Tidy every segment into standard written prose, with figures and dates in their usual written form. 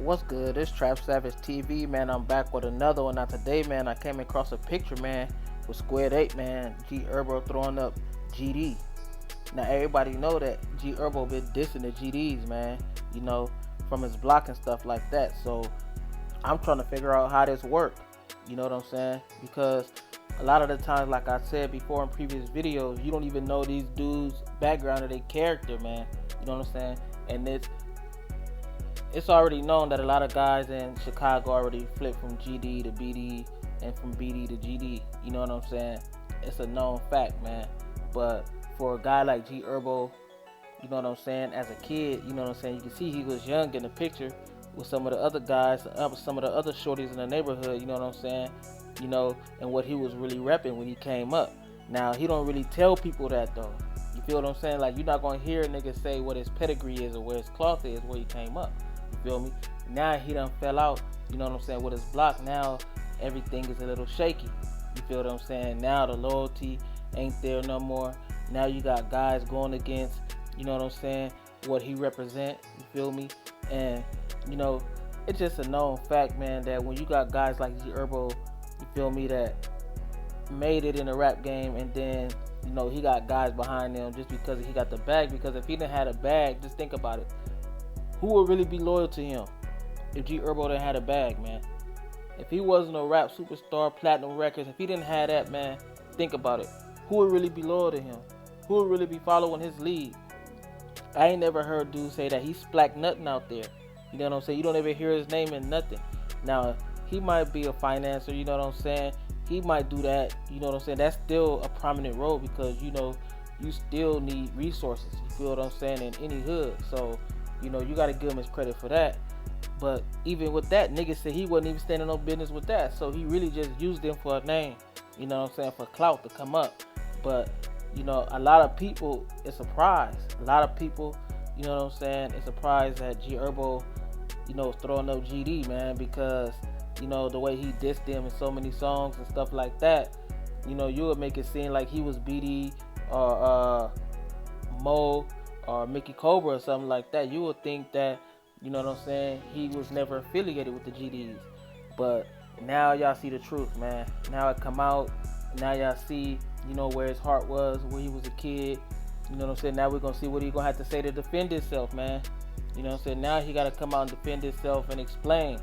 What's good? It's Trap Savage TV, man. I'm back with another one. Now today, man, I came across a picture, man, with Squared 8, man. G Herbo throwing up GD. Now everybody know that G Herbo been dissing the GDs, man. You know, from his block and stuff like that. So I'm trying to figure out how this work. You know what I'm saying? Because a lot of the times, like I said before in previous videos, you don't even know these dudes' background or their character, man. You know what I'm saying? And it's already known that a lot of guys in Chicago already flipped from GD to BD and from BD to GD. You know what I'm saying? It's a known fact, man. But for a guy like G Herbo, you know what I'm saying, as a kid, you know what I'm saying, you can see he was young in the picture with some of the other guys, some of the other shorties in the neighborhood, you know what I'm saying, you know, and what he was really repping when he came up. Now, he don't really tell people that, though. You feel what I'm saying? Like, you're not going to hear a nigga say what his pedigree is or where his cloth is, where he came up. You feel me? Now he done fell out, you know what I'm saying, with his block. Now everything is a little shaky. You feel what I'm saying? Now the loyalty ain't there no more. Now you got guys going against, you know what I'm saying, what he represent. You feel me? And, you know, it's just a known fact, man, that when you got guys like G Herbo, you feel me, that made it in the rap game, and then, you know, he got guys behind him just because he got the bag. Because if he didn't have a bag, just think about it. Who would really be loyal to him if G Herbo didn't have a bag, man? If he wasn't a rap superstar, platinum records, if he didn't have that, man, think about it. Who would really be loyal to him? Who would really be following his lead? I ain't never heard dude say that he splacked nothing out there. You know what I'm saying? You don't ever hear his name in nothing. Now, he might be a financer, you know what I'm saying? He might do that, you know what I'm saying? That's still a prominent role because, you know, you still need resources. You feel what I'm saying? In any hood. So, you know, you got to give him his credit for that. But even with that, niggas said he wasn't even standing no business with that. So he really just used them for a name, you know what I'm saying, for clout to come up. But, you know, a lot of people is surprised. A lot of people, you know what I'm saying, is surprised that G Herbo, you know, is throwing up GD, man, because, you know, the way he dissed them in so many songs and stuff like that, you know, you would make it seem like he was BD or Mo or Mickey Cobra or something like that. You would think that, you know what I'm saying, he was never affiliated with the GDs. But now y'all see the truth, man. Now it come out. Now y'all see, you know, where his heart was, where he was a kid. You know what I'm saying? Now we're going to see what he's going to have to say to defend himself, man. You know what I'm saying? Now he got to come out and defend himself and explain,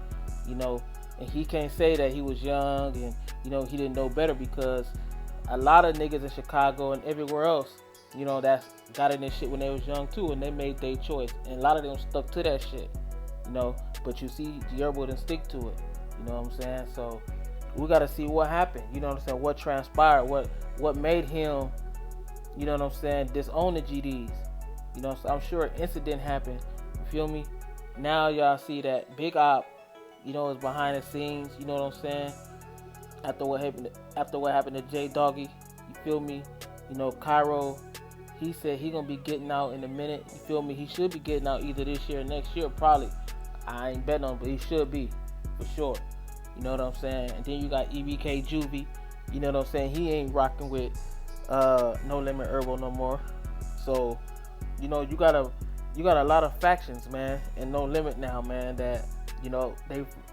you know. And he can't say that he was young and, you know, he didn't know better, because a lot of niggas in Chicago and everywhere else, you know, that's got in this shit when they was young too, and they made their choice. And a lot of them stuck to that shit, you know. But you see, G Herbo didn't stick to it. You know what I'm saying? So we got to see what happened. You know what I'm saying? What transpired? What made him, you know what I'm saying, disown the GDs? You know, so I'm sure an incident happened. You feel me? Now y'all see that Big Op, you know, is behind the scenes. You know what I'm saying? After what happened to J Doggy, you feel me? You know, Cairo, he said he gonna be getting out in a minute. You feel me? He should be getting out either this year or next year, probably. I ain't betting on him, but he should be, for sure. You know what I'm saying? And then you got EBK Juvie. You know what I'm saying? He ain't rocking with No Limit Herbo no more. So, you know, you got a lot of factions, man, and No Limit now, man, that, you know,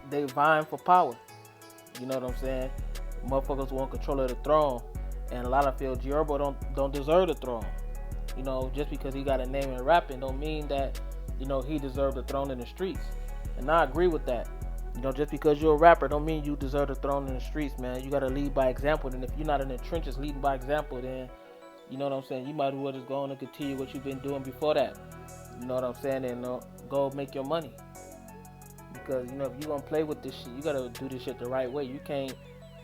they vying for power. You know what I'm saying? Motherfuckers want control of the throne. And a lot of feel G Herbo don't deserve the throne. You know, just because he got a name in rapping don't mean that, you know, he deserved the throne in the streets. And I agree with that. You know, just because you're a rapper don't mean you deserve the throne in the streets, man. You gotta lead by example. And if you're not in the trenches leading by example, then, you know what I'm saying, you might as well just go on and continue what you've been doing before that. You know what I'm saying? And go make your money. Because, you know, if you're gonna play with this shit, you gotta do this shit the right way. You can't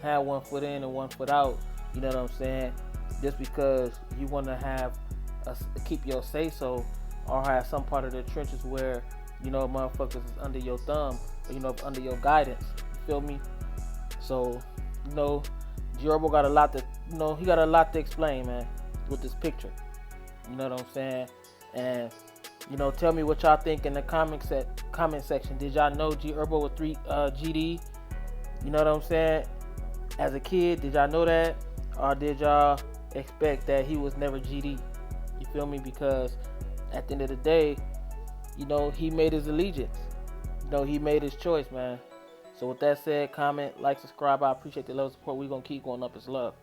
have one foot in and one foot out. You know what I'm saying? Just because you want to have keep your say so, or have some part of the trenches where, you know, motherfuckers is under your thumb, or, you know, under your guidance. You feel me? So, you know, G Herbo got a lot to, you know, he got a lot to explain, man, with this picture. You know what I'm saying? And, you know, tell me what y'all think in the comment section. Did y'all know G Herbo with 3 GD? You know what I'm saying? As a kid, did y'all know that? Or did y'all expect that he was never GD? You feel me? Because at the end of the day, you know, he made his allegiance. No, he made his choice, man. So with that said, comment, like, subscribe. I appreciate the love and support. We're gonna keep going up. It's love.